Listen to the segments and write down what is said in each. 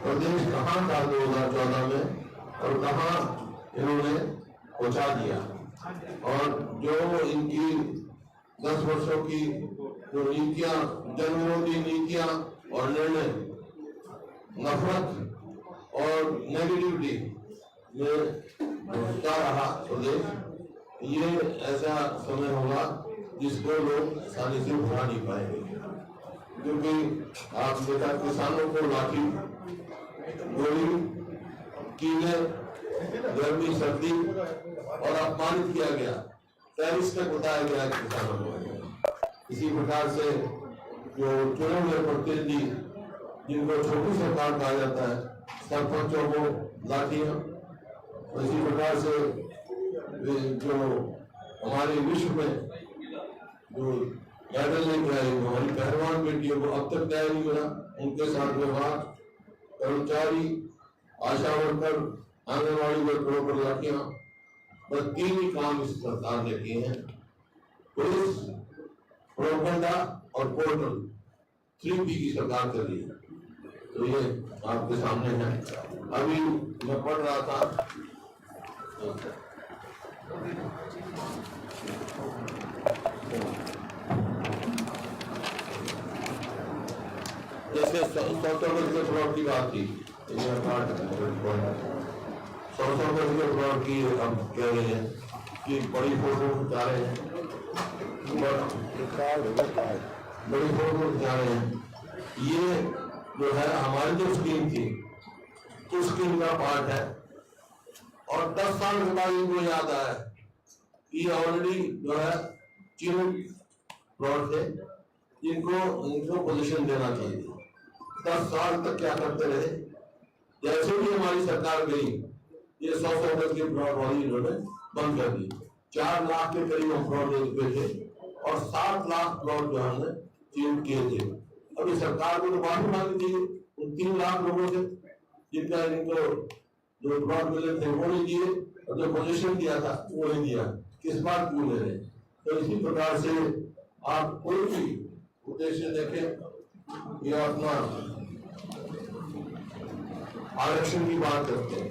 प्रदेश कहाँ था 2014 में और कहाँ इन्होंने पहुंचा दिया। और जो इनकी 10 वर्षों की जो नीतियां, जनविरोधी नीतियां और निर्णय, नफरत और नेगेटिविटी में क्या रहा प्रदेश, ये ऐसा समय होगा जिसको लोग आसानी से भुला नहीं पाएंगे। क्योंकि आप देखा किसानों को लाठी, गोली, कीले, गर्मी, सर्दी और अपमानित किया गया, टेररिस्ट तक बताया गया किसानों को। इसी प्रकार से जो चुने हुए प्रतिनिधि, जिनको छोटी सरकार कहा जाता है, सरपंचों को लाठियां, इसी प्रकार से जो हमारे विश्व में जो मेडल लेके आई हमारी पहलवान बेटियों को अब तक न्याय नहीं मिला, उनके साथ व्यवहार, कर्मचारी, आशा वर्कर, आंगनबाड़ी वर्करों पर लाठियां, बस 3 ही काम इस सरकार ने किए हैं। पुलिस, प्रोपेगेंडा और पोर्टल, 3P की सरकार कर रही है। तो ये आपके सामने है। अभी मैं पढ़ रहा था जैसे 100 गज के फ्लॉट की बात थी, 100 गज के फ्लॉट की हम कह रहे हैं कि बड़ी फोटो खिंचा रहे हैं, बड़ी फोटो खिंचा रहे हैं। ये जो है हमारी जो स्कीम थी उस स्कीम का पार्ट है। और 10 साल के बाद इनको याद आया ये ऑलरेडी जो है चीन प्लॉट थे, इनको पोजीशन देना चाहिए। 10 साल तक क्या करते रहे। जैसे भी हमारी सरकार गई, ये 100 गज के प्लॉट वाली इन्होंने बंद कर दी। 4 लाख के करीब हम प्लॉट दे थे और 7 लाख प्लॉट जो हमने चेंज किए थे। अभी सरकार को तो माफी मांगनी चाहिए उन 3 लाख लोगों से जिनका इनको जो प्लॉट मिले थे वो नहीं दिए और जो पोजीशन दिया था वो नहीं दिया। किस बात क्यों ले रहे? तो इसी प्रकार से आप कोई भी उद्देश्य देखें, ये अपना आरक्षण की बात करते हैं,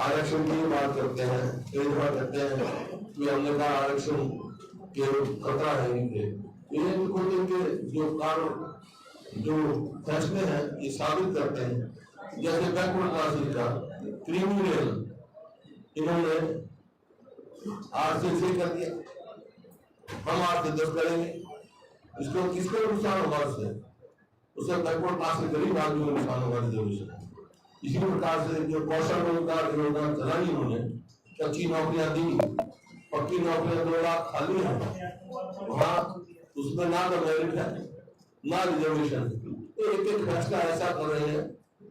आरक्षण की बात करते हैं, कई दफा कहते हैं कि हमने कहा आरक्षण के खतरा है इनके। ये इनके जो कानून, जो फैसले हैं ये साबित करते हैं। जैसे बैकवर्ड क्लासेस का क्रिमिनल इन्होंने 8 से 6 कर दिया, हम 8 से 10 करेंगे। इसको किसको नुकसान होगा? उससे बैकवर्ड क्लास के गरीब आदमी को नुकसान होगा रिजर्वेशन। इसी प्रकार से जो कौशल रोजगार योजना चलाई उन्होंने, कच्ची नौकरियां दी, पक्की नौकरियां 2 लाख खाली है, वहाँ उसमें ना तो मेरिट है ना रिजर्वेशन। एक एक फैसला ऐसा कर रहे हैं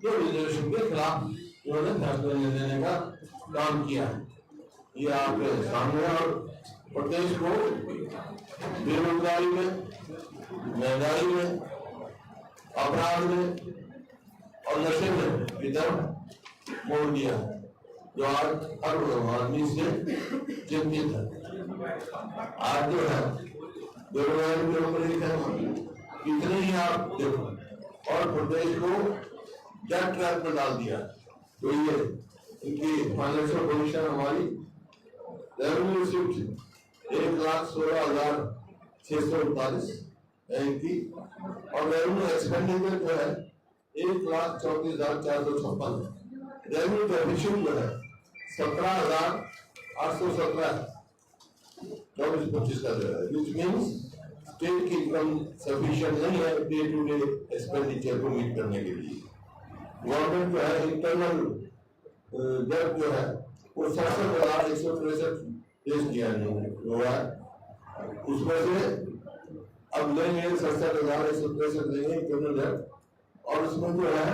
जो रिजर्वेशन के खिलाफ उन्होंने फैसला लेने का काम किया है। ये आपके सामने। और प्रदेश को बेरोजगारी में, महंगाई में, अपराध में और नशे में इधर मोड़ दिया, जो आज हर आदमी से चिंतित है। आज जो है बेरोजगारी के ऊपर कितने ही आप देखो, और प्रदेश को डेट ट्रैप में डाल दिया। तो ये इनकी फाइनेंशियल पोजीशन हमारी रेवेन्यू रिसीव्ड 1,16,639 है इनकी, और रेवेन्यू एक्सपेंडिचर जो है 1,34,456 है। रेवेन्यू डेफिसिट जो है 17,817 24-25 का जो है, विच मीन्स स्टेट की इनकम सफिशिएंट नहीं है डे टू डे एक्सपेंडिचर को मीट करने के लिए। गवर्नमेंट जो है इंटरनल डेट जो है वो 67,163 पेश किया है, उसमें से अब लेंगे 67,163 लेंगे इंटरनल डेट, और उसमें जो है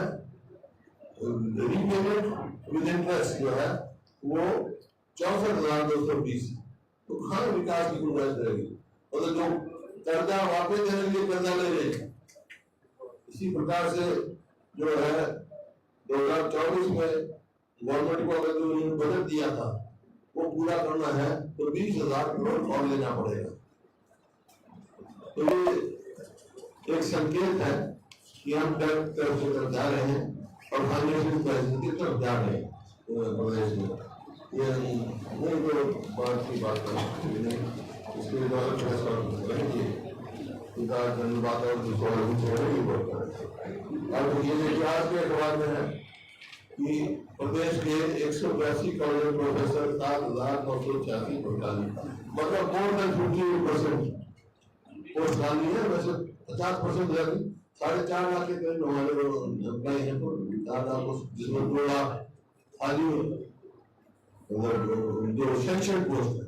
रीपेमेंट विद इंटरेस्ट जो है वो 64,220। तो कहाँ विकास की गुंजाइश रहेगी? मतलब जो कर्जा वापस देने के लिए कर्जा ले रहे हैं। इसी प्रकार से जो है 2024 में गवर्नमेंट को अगर जो उन्होंने बजट दिया था वो पूरा करना है तो 20,000 करोड़ और लेना पड़ेगा। तो ये एक संकेत है कि हम टैक्स की तरफ जा रहे हैं और फाइनेंशियल क्राइसिस की तरफ जा रहे हैं प्रदेश में। ये नहीं तो बात की बात करें इसके द्वारा फैसला रहेंगे धन्यवाद और दूसरों भी छोड़ेगी बहुत। अब ये इतिहास के अखबार में है कि प्रदेश के 182 कॉलेज प्रोफेसर 7,986 मतलब मोर देन 50% पोस्ट खाली है। वैसे 50% 4.5 लाख के करीब हमारे अप्लाई है तो 4 लाख जिसमें 2 लाख खाली जो शैक्षणिक पोस्ट है।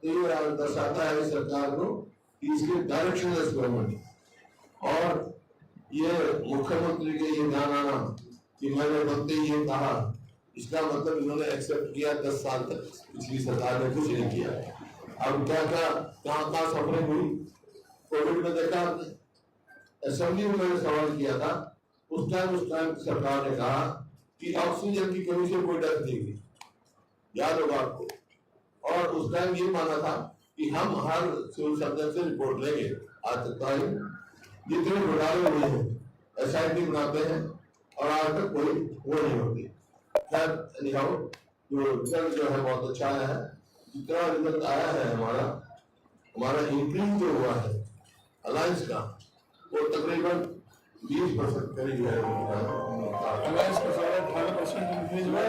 तो ये दर्शाता है सरकार को कि इसकी डायरेक्शनलेस गवर्नमेंट। और ये मुख्यमंत्री के ये ध्यान आना कि मैंने बनते ही ये कहा, इसका मतलब इन्होंने एक्सेप्ट किया 10 साल तक पिछली सरकार ने कुछ नहीं किया। अब क्या क्या कहाँ सफरिंग हुई कोविड में देखा आपने। असेंबली में मैंने सवाल किया था उस टाइम सरकार ने कहा कि ऑक्सीजन की कमी से कोई डेथ नहीं हुई, याद होगा आपको। और उस टाइम ये माना था कि हम हर सिविल सर्जन से रिपोर्ट लेंगे। आज तक जितने घोटाले हुए हैं SIT बनाते हैं और आज तक कोई वो नहीं होती। खैर जो रिजल्ट जो है बहुत अच्छा आया है। जितना रिजल्ट आया है हमारा इंक्रीज जो हुआ है अलायंस का वो तकरीबन 20% करीब है। अलायंस का 18% इंक्रीज हुआ है।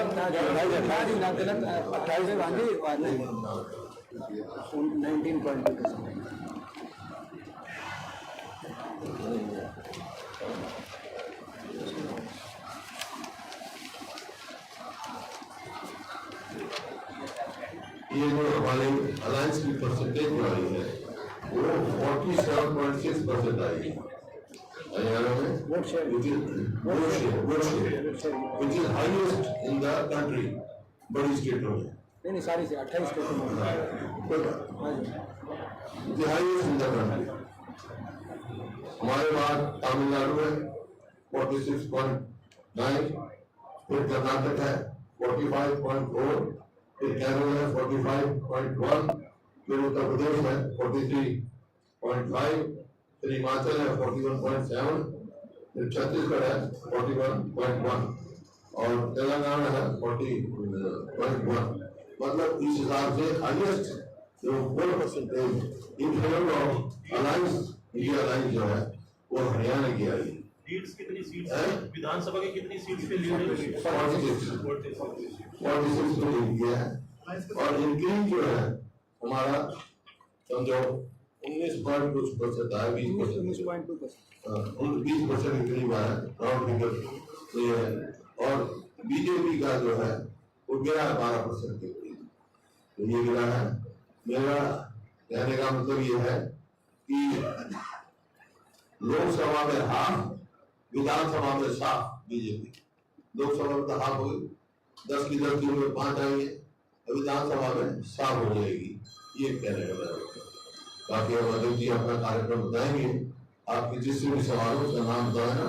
19.2%। ये जो हमारे अलायंस की परसेंटेज जो आई है वो 47.6% आई है हरियाणा में, which is highest in the country। बड़ी स्टेटों में नहीं सारी से 28 स्टेटों में हाईएस्ट इन द कंट्री। हमारे बाद तमिलनाडु है 46.9, फिर कर्नाटक है 45.4, फिर केरल है 45.1, फिर उत्तर प्रदेश है 43.5, फिर हिमाचल है 41.7, फिर छत्तीसगढ़ है 41.1 और तेलंगाना है 40.1। मतलब इस हिसाब से हाईएस्ट जो 4% in favour of alliance India alliance जो है वो हरियाणा की आई। लीड्स कितनी सीट्स विधानसभा की कितनी सीट्स पे लीड है? 46 पे लीड किया है। और इंक्रीज जो है हमारा समझो 19% आया, 20% इंक्रीज हुआ है राउंड फिगर तो ये है। और बीजेपी का जो है वो गिरा है 12% के करीब, तो ये गिरा है। मेरा कहने का मतलब ये है कि लोकसभा में हाफ, विधानसभा में साफ बीजेपी। लोकसभा में तो हाफ होगी, 10 की 10 में 5 आएंगे, विधानसभा में साफ हो जाएगी। ये कहने का मतलब। बाकी अध्यक्ष जी अपना कार्यक्रम बताएंगे, आपके जिससे भी सवालों का नाम बताए ना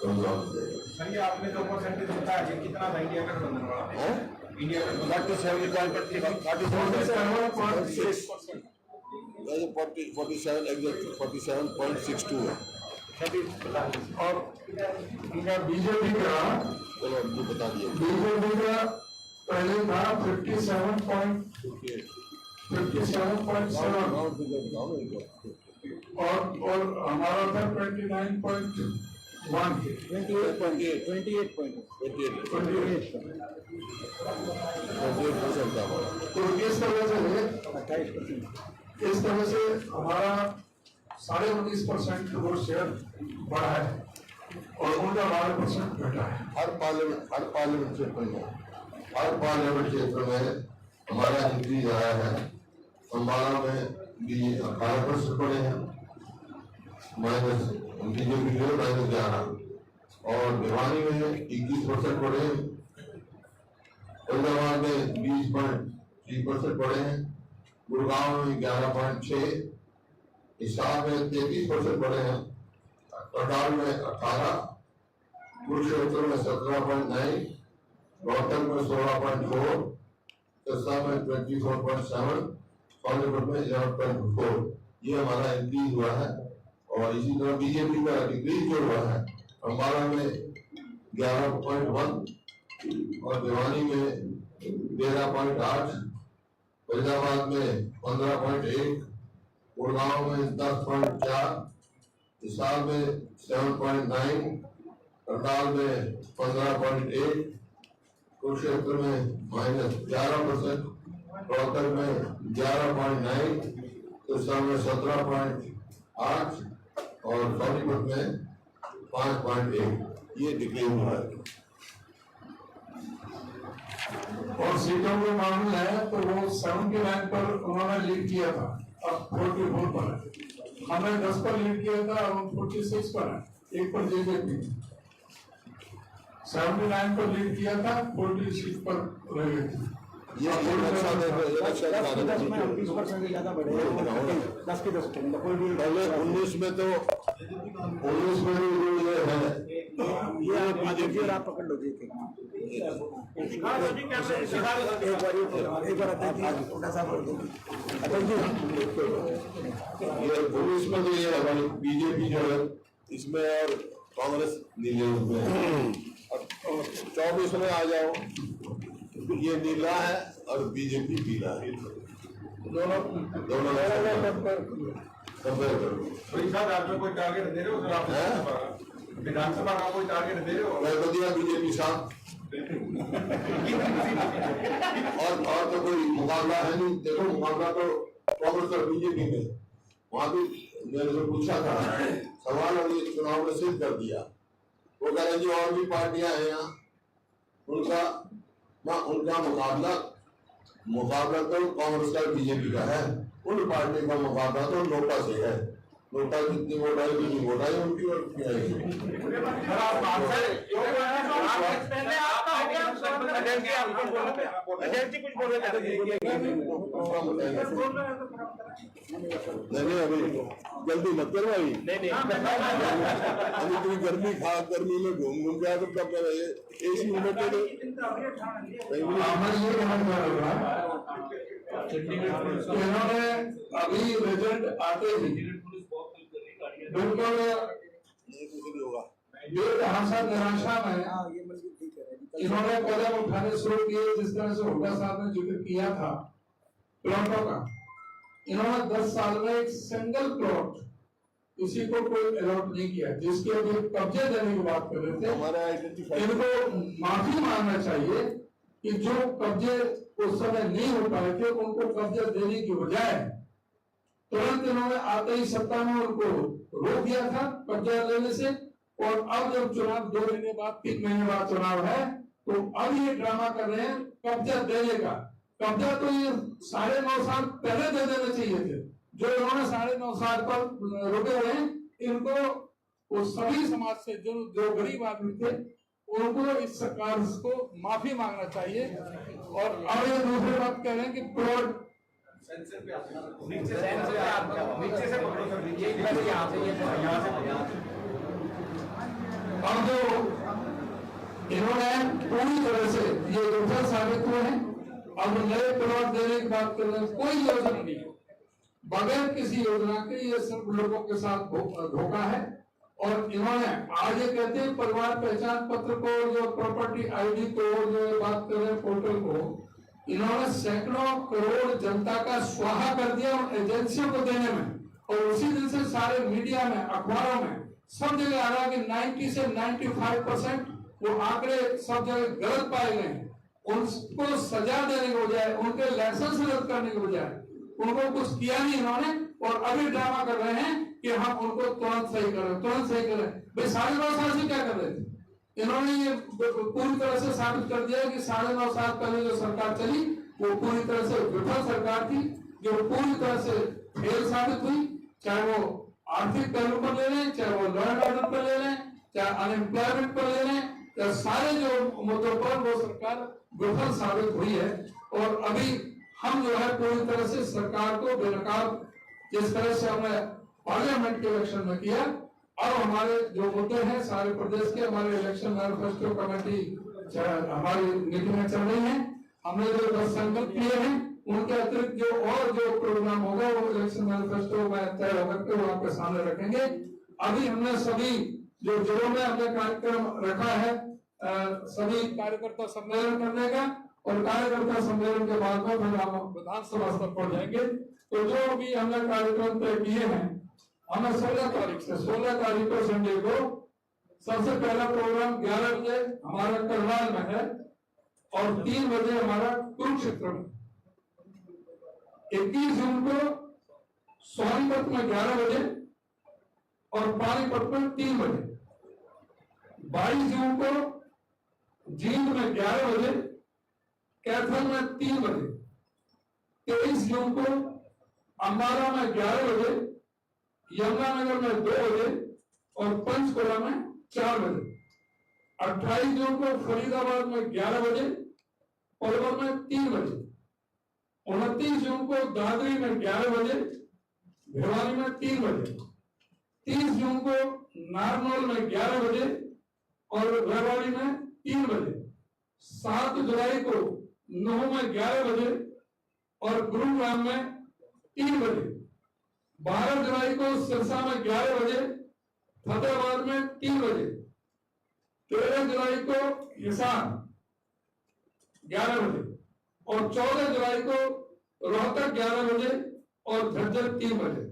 तो हम जवाब देंगे। सर ये आपने जो परसेंटेज बताया है कितना था इंडिया का गठबंधन वाला है? इंडिया का 47.62 है। और बीजेपी का चलो आपको बता दिए। बीजेपी का पहले था 57.7 और हमारा था 29.1 तो इस तरह से हमारा 19.5% वोट शेयर बढ़ा है और उनका 12% घटा है। हर पार्लियामेंट क्षेत्र में हमारा इंक्रीज आया है। अम्बाला में भी 18% पड़े हैं, माइनस बीजेपी जो -11, और भिवानी में 21% पड़े हैं, फरीदाबाद में 20.3% पड़े हैं, गुड़गांव में 11.6, हिसार में 33% पड़े हैं, करनाल में 18, कुरुक्षेत्र में 17.9, रोहतक में 16.4, सिरसा में 24.7, सोनीपत में 11.4। ये हमारा इंक्रीज हुआ है और इसी तरह बीजेपी का डिक्रीज जो हुआ है, अम्बाला में 11.1 और भिवानी में 13.8, फरीदाबाद में 15.1, गुड़गांव में 10.4, हिसार में 7.9, करनाल में 15.8, कुरुक्षेत्र में -11%, रोहतक में 11.9, सिरसा में 17.8 और सोनीपत में 5.1। ये डिक्लेयर हुआ है। और सीटों के मामले है तो वो 79 पर उन्होंने लीड किया था, अब 44 पर है। हमने 10 पर लीड किया था, अब 46 पर है, 1 पर जेजेपी। 79 पर लीड किया था, 46 पर रह गई थी। ये इलेक्शन है, 10 में हम 20% से ज्यादा बढ़े, 10 के 10 पहले 19 में तो 19 में जो ये है, ये बीजेपी और आप पकड़ लो जी। एक बार थोड़ा सा बोल दो ये 19 में तो ये है भाई, बीजेपी जो है इसमें और कांग्रेस नीले में है। और 24 में आ जाओ, ये नीला है और बीजेपी पीला है, दोनों कंपेयर करो। आप कोई टारगेट दे रहे हो? विधानसभा का कोई टारगेट दे रहे हो? मैं तो दिया बीजेपी साथ, और तो कोई मुकाबला है नहीं। देखो मुकाबला तो कांग्रेस और बीजेपी में, वहां भी मैंने जो पूछा था सवाल और ये चुनाव में सिद्ध कर दिया। वो कह रहे जो और भी पार्टियां हैं यहाँ, उनका मुकाबला तो कांग्रेस का बीजेपी का है, उन पार्टी का मुकाबला तो नोटा से है। नोटा जितनी वोट आई जितनी वोट आई उनकी वोट नहीं अभी जल्दी मत करो भाई, अभी तुम गर्मी में घूम के तो कब एसी में इन्होंने अभी रिजल्ट आते ही बिल्कुल निराशा में इन्होंने कदम उठाने शुरू किए। जिस तरह से हुड्डा साहब ने जिक्र किया था प्लॉटों का, इन्होंने 10 साल में एक सिंगल प्लॉट किसी को कोई अलॉट नहीं किया, जिसके अभी कब्जे देने की बात कर रहे थे। इनको माफी मांगना चाहिए कि जो कब्जे उस समय नहीं हो पाए थे उनको कब्जा देने की बजाय तुरंत इन्होंने आते ही सत्ता में उनको रोक दिया था कब्जा लेने से। और अब जब चुनाव 2 महीने बाद 3 महीने बाद चुनाव है तो अब ये ड्रामा कर रहे हैं कब्जा देने का। कब्जा तो ये 9.5 साल पहले दे देने चाहिए थे। जो इन्होंने 9.5 साल पर रुके हुए हैं, इनको वो सभी समाज से जो गरीब आदमी थे उनको इस सरकार को माफी मांगना चाहिए। और अब ये दूसरी बात कह रहे हैं कि प्लॉट अब जो इन्होंने पूरी तरह से ये विफल साबित हुए हैं। अब नए प्लॉट देने की बात कर रहे हैं, कोई योजना नहीं है, बगैर किसी योजना के ये सिर्फ लोगों के साथ धोखा है। और इन्होंने आज ये कहते हैं परिवार पहचान पत्र को, जो प्रॉपर्टी आईडी को, जो बात कर रहे हैं पोर्टल को, इन्होंने सैकड़ों करोड़ जनता का स्वाहा कर दिया उन एजेंसियों को देने में। और उसी दिन से सारे मीडिया में, अखबारों में सब जगह आ रहा है कि 90 से 95% वो आंकड़े सब जगह गलत पाए गए हैं। उनको सजा देने के बजाय, उनके लाइसेंस रद्द करने के बजाय उनको कुछ किया नहीं इन्होंने। और अभी ड्रामा कर रहे हैं कि हम उनको तुरंत सही करें, तुरंत सही करें। भाई 9.5 साल से क्या कर रहे थे? इन्होंने ये पूरी तरह से साबित कर दिया कि 9.5 साल पहले जो सरकार चली वो पूरी तरह से विफल सरकार थी, जो पूरी तरह से फेल साबित हुई। चाहे वो आर्थिक पहलू पर ले लें, चाहे वो लॉ एंड ऑर्डर पर ले लें, चाहे अनएम्प्लॉयमेंट पर ले लें, या सारे जो मुद्दों पर वो सरकार विफल साबित हुई है। और अभी हम जो है पूरी तरह से सरकार को बेनकाब, जिस तरह से हमने पार्लियामेंट के इलेक्शन में किया, अब हमारे जो मुद्दे हैं सारे प्रदेश के, हमारे इलेक्शन मैनिफेस्टो कमेटी हमारी मीटिंग चल रही है। हमने जो 10 संकल्प किए हैं उनके अतिरिक्त जो प्रोग्राम होगा वो इलेक्शन मैनिफेस्टो में तय होकर के वो आपके सामने रखेंगे। अभी हमने सभी जो जिलों में हमने कार्यक्रम रखा है सभी कार्यकर्ता सम्मेलन करने का, और कार्यकर्ता सम्मेलन के बाद में फिर हम विधानसभा स्तर पर जाएंगे। तो जो भी हमने कार्यक्रम तय किए हैं, हमें 16 तारीख को संडे को सबसे पहला प्रोग्राम 11 बजे हमारा करनाल में है और 3 बजे हमारा कुरुक्षेत्र में। 21 जून को सोनीपत में 11 बजे और पानीपत में 3 बजे। 22 जून को जींद में 11 बजे, कैथल में 3 बजे। 23 जून को अंबाला में 11 बजे, यमुनानगर में 2 बजे और पंचकुला में 4 बजे। 28 जून को फरीदाबाद में 11 बजे, पलवल में 3 बजे। 29 जून को दादरी में 11 बजे, भिवानी में 3 बजे। 30 जून को नारनौल में 11 बजे और रेवाड़ी में 3 बजे। 7 जुलाई को नूह में 11 बजे और गुरुग्राम में 3 बजे। 12 जुलाई को सिरसा में 11 बजे, फतेहाबाद में 3 बजे। 13 जुलाई को हिसार 11 बजे और 14 जुलाई को रोहतक 11 बजे और झज्जर 3 बजे।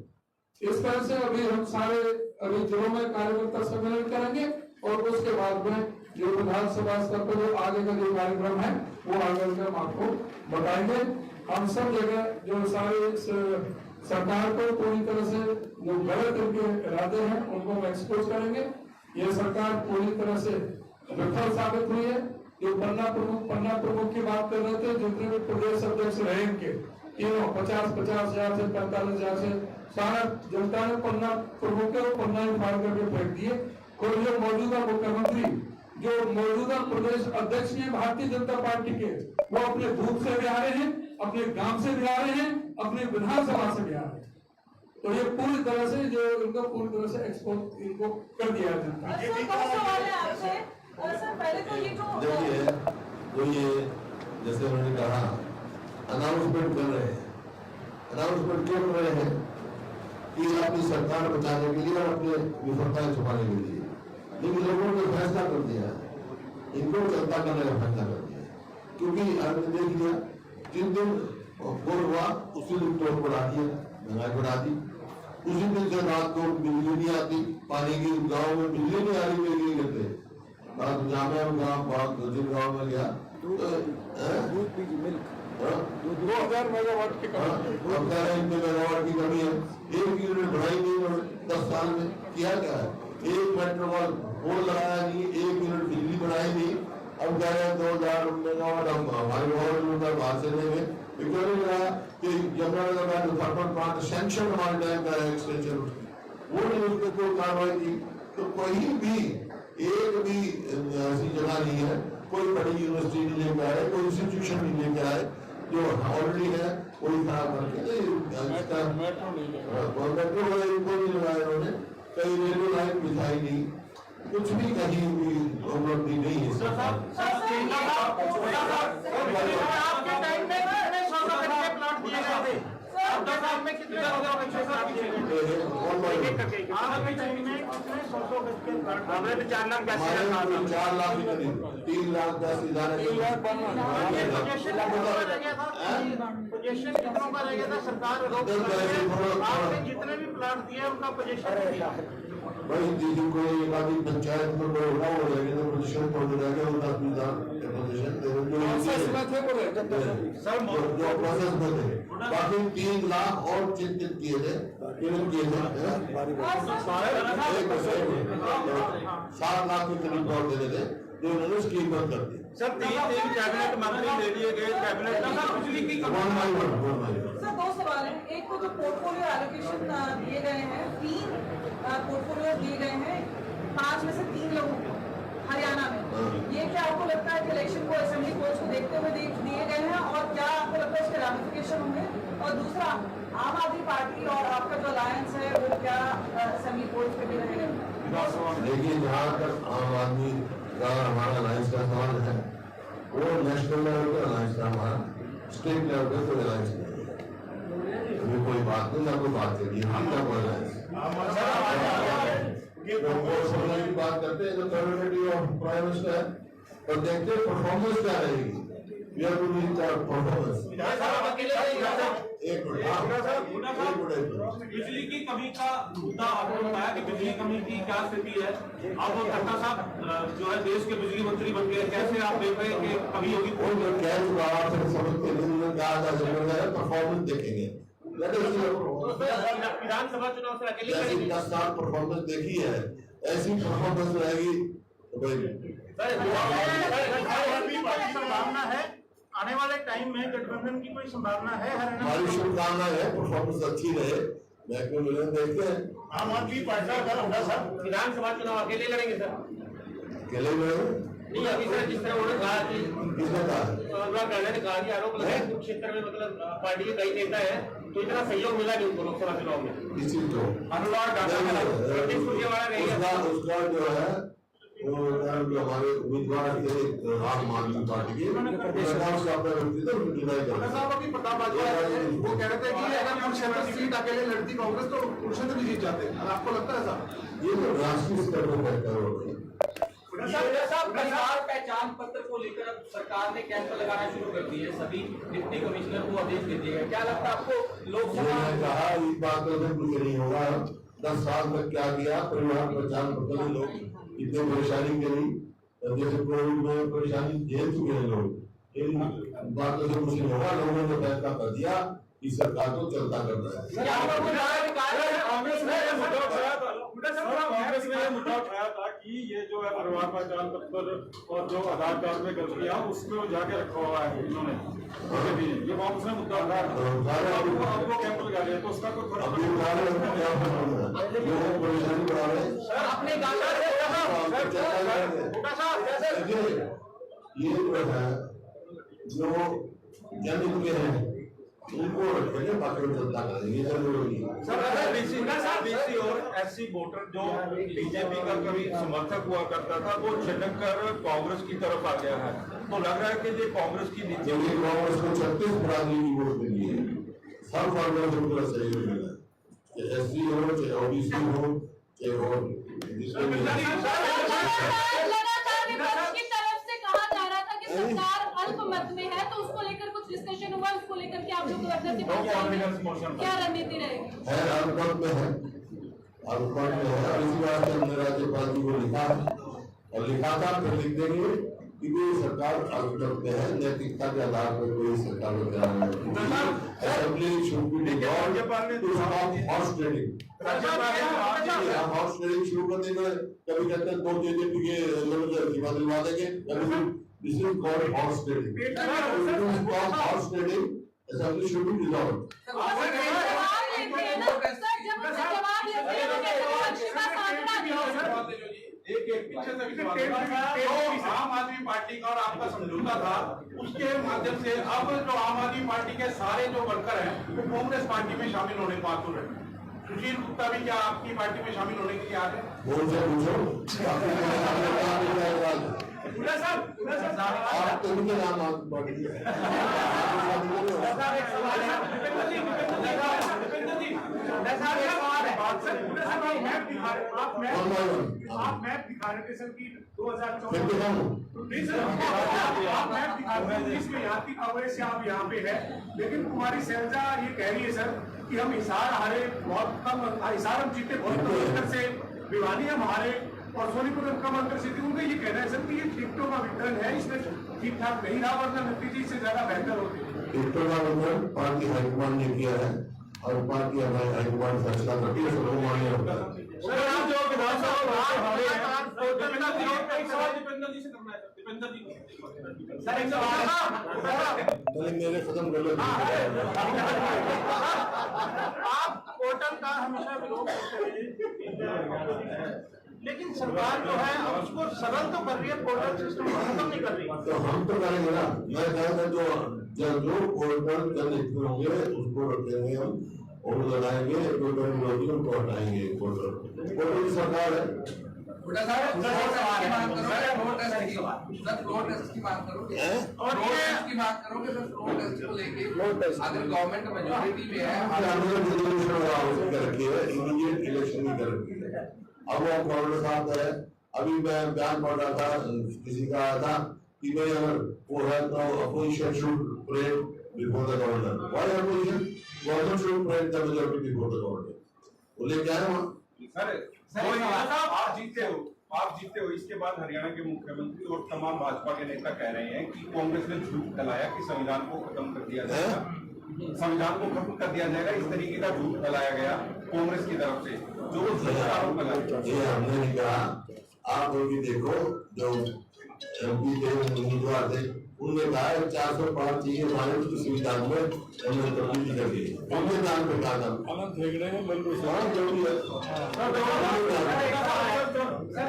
इस तरह से अभी हम सारे जिलों में कार्यकर्ता सम्मेलन करेंगे और उसके बाद में जो विधानसभा स्तर पर जो आगे का जो कार्यक्रम है वो आगे हम आपको बताएंगे। हम सब जगह जो सारे सरकार को पूरी तरह से जो गलत इनके इरादे हैं उनको हम एक्सपोज करेंगे। ये सरकार पूरी तरह से विफल साबित हुई है। जो पन्ना प्रमुख की बात कर रहे थे, जितने भी प्रदेश अध्यक्ष रहे इनके तीनों 50-50 हजार से 45 हजार से सारा जनता ने पन्ना प्रमुख के पन्ना ही फाड़ करके फेंक दिए। और जो मौजूदा मुख्यमंत्री, जो मौजूदा प्रदेश अध्यक्ष हैं भारतीय जनता पार्टी के, वो अपने बूथ से भी आ रहे हैं, अपने गांव से भी आ रहे हैं, अपने विधानसभा से भी आ रहे हैं। तो ये पूरी तरह से जो इनको पूरी तरह से एक्सपोज इनको कर दिया जनता। देखिए, तो ये जैसे उन्होंने कहा अनाउंसमेंट कर रहे हैं। अनाउंसमेंट क्यों कर रहे हैं? कि अपनी सरकार बचाने के लिए और अपने विफलताएं छुपाने के लिए। लेकिन लोगों ने फैसला कर दिया है, इनको चलता करने का फैसला कर दिया है। क्योंकि आपने देख लिया जिन दिन वोट हुआ उसी दिन टोल बढ़ा दिया, महंगाई बढ़ा दी। उसी दिन से रात को बिजली नहीं आती, पानी की गाँव में बिजली नहीं आ रही, बिजली गिरते जामे गाँव जिन गाँव में गया 2000 मेगावाट की मेगावाट की कमी है। 1 यूनिट बढ़ाई नहीं 10 साल में। किया क्या है? 1 मेट्रो पोल लगाया नहीं, 1 यूनिट बिजली बढ़ाई नहीं। अब कह रहे हैं 2000 मेगावाट हम हमारे गवर्नमेंट बाहर से लेंगे। क्यों नहीं रहा कि यमुनानगर का जो थर्मल प्लांट सैंक्शन हमारे टाइम का है एक्सटेंशन, वो नहीं, उस पर कोई कार्रवाई की। तो कहीं भी एक भी ऐसी जगह नहीं है, कोई बड़ी यूनिवर्सिटी नहीं लेके आए, कोई इंस्टीट्यूशन नहीं लेके आए, जो ऑलरेडी है वही खराब करके मेट्रो नहीं लगाया उन्होंने, कहीं रेलवे लाइन बिछाई नहीं, कुछ भी कहीं भी उपलब्धि नहीं है। हमें भी 4 लाख 3 लाख 10 हजार पोजीशन कितनों का रह गया था? सरकार आपने जितने भी प्लाट दिए उनका पोजीशन भाई दीदी को एक आदमी पंचायत में बड़े उड़ा हो जाएंगे तो पोजीशन पहुंच जाएगा, उनका पोजीशन जो प्रोसेस में थे। बाकी 3 लाख और चिंतित किए थे, 7 लाख के करीब और देने थे जो उन्होंने स्कीम बंद कर दी। सर 3 कैबिनेट मंत्री ले लिए गए, कैबिनेट सर 2 सवाल है। एक तो जो पोर्टफोलियो एलोकेशन दिए गए हैं, 3 पोर्टफोलियो दिए गए हैं, 5 में से 3 लोगों को हरियाणा में, ये क्या आपको लगता है कि इलेक्शन को असेंबली कोर्स को देखते हुए दिए गए हैं और क्या आपको लगता है इसके रामिफिकेशन होंगे? और दूसरा, आम आदमी पार्टी और आपका जो अलायंस है वो क्या असेंबली कोर्स पे भी रहेगा? देखिए, जहाँ तक आम आदमी का हमारा अलायंस का सवाल है, वो नेशनल लेवल पे अलायंस का, हमारा स्टेट लेवल पे कोई अलायंस नहीं है। अभी कोई बात नहीं, ना कोई बात करिए, हम क्या बोल रहे हैं। वो समझने की बात करते हैं, जो थर्ड ऑफ प्राइम मिनिस्टर है, और देखते हैं परफॉर्मेंस क्या रहेगी। We have to meet our performance. एक मिनट। बिजली की कमी का मुद्दा आपने बताया कि बिजली कमी की क्या स्थिति है। अब खट्टर साहब जो है देश के बिजली मंत्री बन गए, कैसे आप देख रहे हैं कि कमी होगी? समझते नहीं, परफॉर्मेंस देखेंगे। विधानसभा चुनाव से अकेले जैसे 10 साल परफॉर्मेंस देखी है, ऐसी परफॉर्मेंस रहेगी संभावना है आने वाले टाइम में गठबंधन की कोई संभावना है? हमारी शुभकामना है परफॉर्मेंस अच्छी रहे। महकमे मिलन देखते हैं। आम आदमी पार्टी होगा सर, विधानसभा चुनाव अकेले लड़ेंगे सर? अकेले में नहीं, अभी सर जिस तरह उन्होंने कहा कि किसने कहा? अनुराग ठाकुर ने कहा कि आरोप लगाया कुछ क्षेत्र में मतलब पार्टी के कई नेता है तो इतना सहयोग मिला नहीं उनको लोकसभा चुनाव में। इस चीज को अनुराग ठाकुर उसका जो है वो जो हमारे उम्मीदवार थे आम आदमी पार्टी के, अभी प्रताप वो कह रहे थे कि अगर कुरुक्षेत्र सीट अकेले लड़ती कांग्रेस तो कुरुक्षेत्र भी जीत जाते हैं। आपको लगता है साहब ये तो राष्ट्रीय स्तर पर बेहतर हो गई। परिवार पहचान पत्र को लेकर अब सरकार ने कैंप लगाना शुरू कर दिए, सभी डिप्टी कमिश्नर को आदेश दे दिए। क्या लगता है आपको? लोकसभा मैंने कहा इस बात तो कुछ नहीं होगा। 10 साल तक क्या किया, परिवार पहचान पत्र में लोग इतने परेशानी करी, जैसे कोविड में परेशानी झेल चुके हैं लोग। इन बातों से कुछ नहीं होगा। लोगों ने फैसला कर दिया कि सरकार को चलता करना है। कांग्रेस ने मुद्दा उठाया था कि ये जो है परिवार पहचान पत्र और जो आधार कार्ड में गलतियां उसमें वो जाके रखा हुआ है इन्होंने, ये कांग्रेस ने मुद्दा उठाया। आपको कैंप लगा दिया तो उसका कोई फर्क परेशानी बढ़ा रहे ये जो जन के हैं उनको रखेंगे, बाकी जनता करेंगे। जरूरी बीसी और एससी वोटर जो बीजेपी का कभी समर्थक हुआ करता था वो छिटक कर कांग्रेस की तरफ आ गया है, तो लग रहा है कि ये कांग्रेस की नीति कांग्रेस को 36 बरादरी की वोट मिली है। हर फॉर्मेट से उनका सहयोग मिला है, चाहे एससी हो, चाहे ओबीसी हो, चाहे और अल्पमत में है तो उसको लेकर कुछ डिस्कशन हुआ, उसको लेकर के आप लोग गवर्नर के पास क्या रणनीति रहेगी? है अल्पमत में है, अल्पमत में है। और इसी बात से हमने राज्यपाल जी को लिखा और लिखा था, फिर लिख देंगे कि कोई सरकार अल्पमत में है, नैतिकता के आधार पर कोई सरकार को चलाना है। Assembly should be dissolved to stop horse trading. Horse trading शुरू कर देंगे, कभी कहते हैं 2 जेजेपी के लोग सीमा दिलवा देंगे। This is called horse trading. To stop horse trading, assembly should be dissolved. आम आदमी पार्टी का और आपका समझौता था, उसके माध्यम से अब जो आम आदमी पार्टी के सारे जो वर्कर हैं वो कांग्रेस पार्टी में शामिल होने को आतुर है। सुशील गुप्ता भी क्या आपकी पार्टी में शामिल होने के लिए आ रहे हैं? आप तो उनके नाम आप मैप दिखा रहे थे सर की 2014 यहाँ की कवरेज से आप यहाँ पे है, लेकिन कुमारी शैलजा ये कह रही है सर कि हम हिसार हारे बहुत कम, हिसार हम जीते बहुत कम अंतर से, भिवानी हम हारे और सोनीपत हम कम अंतर से थी। उनका ये कहना है सर कि ये टिकटों का वितरण है, इसमें ठीक ठाक नहीं रहा, वरना नतीजे से ज्यादा बेहतर होती। टिकटों का वितरण पार्टी हाईकमान ने किया है और पार्टी हमारे हाईकमान फैसला करती है, सबको मान्य होता है। मेरे खत्म कर लो। आप पोर्टल का हमेशा विरोध करते हैं, लेकिन सरकार जो है उसको सरल तो कर रही है, पोर्टल सिस्टम खत्म नहीं कर रही। तो हम तो करेंगे ना। मैं कहता जो पोर्टल जन होंगे उसको रखेंगे, हम और लगाएंगे, उनको हटाएंगे। पोर्टल की सरकार है। अगर गवर्नमेंट मेजोरिटी में है इमीडिएट इलेक्शन नहीं कर रखी है। अब वो कॉर्नर साहब है। अभी मैं बयान पढ़ रहा था, किसी का आया था कि भाई अगर वो है तो opposition should parade before the governor. Why opposition? Governor should parade the majority before the governor. वो लेके आए वहाँ। आप जीते हो इसके बाद हरियाणा के मुख्यमंत्री और तमाम भाजपा के नेता कह रहे हैं कि कांग्रेस ने झूठ फैलाया कि संविधान को खत्म कर दिया जाएगा, संविधान को खत्म कर दिया जाएगा, इस तरीके का झूठ फैलाया गया कांग्रेस की तरफ से, जो आरोप लगाया। ये हमने नहीं कहा, आप लोग भी देखो जो एमपी थे उम्मीदवार थे, उनने कहा 405 चाहिए हमारे तो संविधान में हमने तब्दीली कर दी। उनके नाम पे कहा था अनंत हेगड़े हैं लल्लू हाँ जरूरी है। सर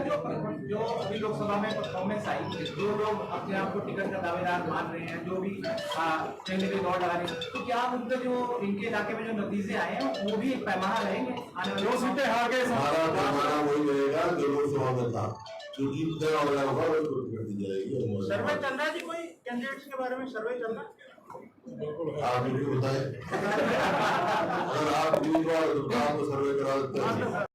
जो अभी लोकसभा में परफॉर्मेंस आई, जो लोग अपने आप को टिकट का दावेदार मान रहे हैं, जो भी ट्रेन पे दौड़ लगा रहे हैं, तो क्या उनके जो इनके इलाके में जो नतीजे आए हैं वो भी एक पैमाना रहेंगे आने वाले? 2 सीटें हार गए। हमारा पैमाना वही रहेगा जो लोकसभा में था, जो जीतने वाला होगा उसको टिकट दी जाएगी। सर्वे चल रहा है जी, कोई कैंडिडेट्स के बारे में सर्वे चल रहा है? आप मुझे बताएं। अगर आप उम्मीदवार हो तो आपको सर्वे करा देते हैं।